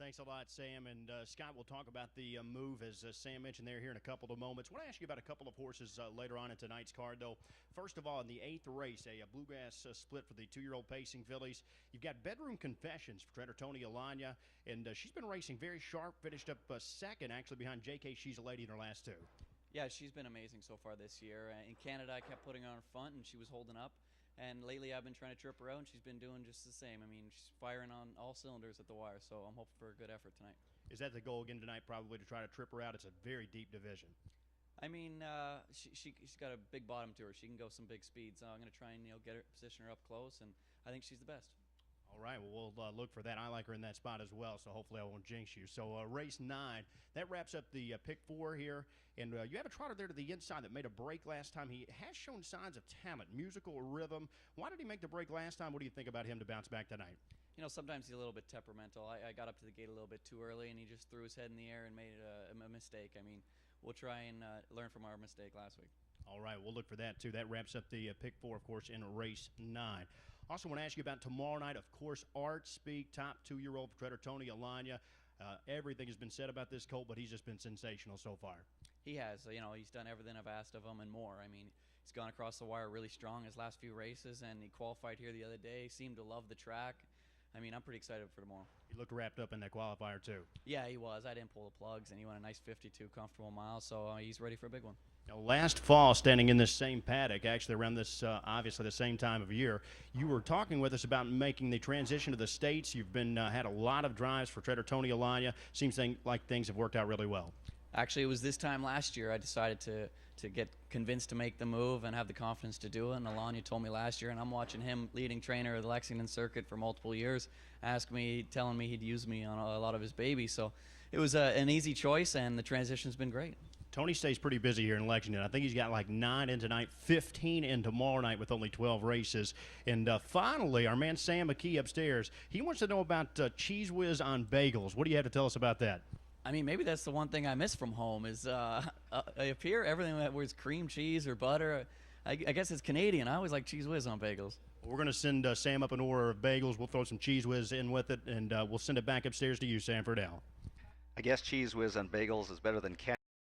Thanks a lot, Sam. And Scott, we'll talk about the move, as Sam mentioned there here in a couple of moments. I want to ask you about a couple of horses later on in tonight's card, though. First of all, in the 8th race, a bluegrass split for the 2-year-old Pacing fillies. You've got Bedroom Confessions for trainer Tony Alanya, and she's been racing very sharp, finished up second, actually, behind J.K. She's a Lady in her last two. Yeah, she's been amazing so far this year. In Canada, I kept putting her on front, and she was holding up. And lately, I've been trying to trip her out, and she's been doing just the same. I mean, she's firing on all cylinders at the wire, so I'm hoping for a good effort tonight. Is that the goal again tonight, probably, to try to trip her out? It's a very deep division. I mean, she's got a big bottom to her. She can go some big speeds. I'm going to try and get her, position her up close, and I think she's the best. All right, well, we'll look for that. I like her in that spot as well, so hopefully I won't jinx you. So race 9, that wraps up the pick 4 here. And you have a trotter there to the inside that made a break last time. He has shown signs of talent, musical rhythm. Why did he make the break last time? What do you think about him to bounce back tonight? You know, sometimes he's a little bit temperamental. I got up to the gate a little bit too early, and he just threw his head in the air and made a mistake. I mean, we'll try and learn from our mistake last week. All right, we'll look for that, too. That wraps up the pick 4, of course, in race 9. Also want to ask you about tomorrow night, of course, Art Speak, top 2-year-old trainer Tony Alanya. Everything has been said about this colt, but he's just been sensational so far. He has. You know, he's done everything I've asked of him and more. I mean, he's gone across the wire really strong his last few races, and he qualified here the other day. Seemed to love the track. I mean, I'm pretty excited for tomorrow. He looked wrapped up in that qualifier, too. Yeah, he was. I didn't pull the plugs, and he went a nice 52 comfortable miles, so he's ready for a big one. Now, last fall, standing in this same paddock, actually around this, obviously the same time of year, you were talking with us about making the transition to the States. You've been had a lot of drives for trainer Tony Alanya. Seems like things have worked out really well. Actually, it was this time last year I decided to get convinced to make the move and have the confidence to do it. And Alanya told me last year, and I'm watching him, leading trainer of the Lexington circuit for multiple years, telling me he'd use me on a lot of his babies. So it was an easy choice, and the transition's been great. Tony stays pretty busy here in Lexington. I think he's got like 9 in tonight, 15 in tomorrow night with only 12 races. And finally, our man Sam McKee upstairs, he wants to know about Cheese Whiz on bagels. What do you have to tell us about that? I mean, maybe that's the one thing I miss from home is up here, everything that was cream cheese or butter, I guess it's Canadian. I always like Cheese Whiz on bagels. We're going to send Sam up an order of bagels. We'll throw some Cheese Whiz in with it, and we'll send it back upstairs to you, Sam, for now. I guess Cheese Whiz on bagels is better than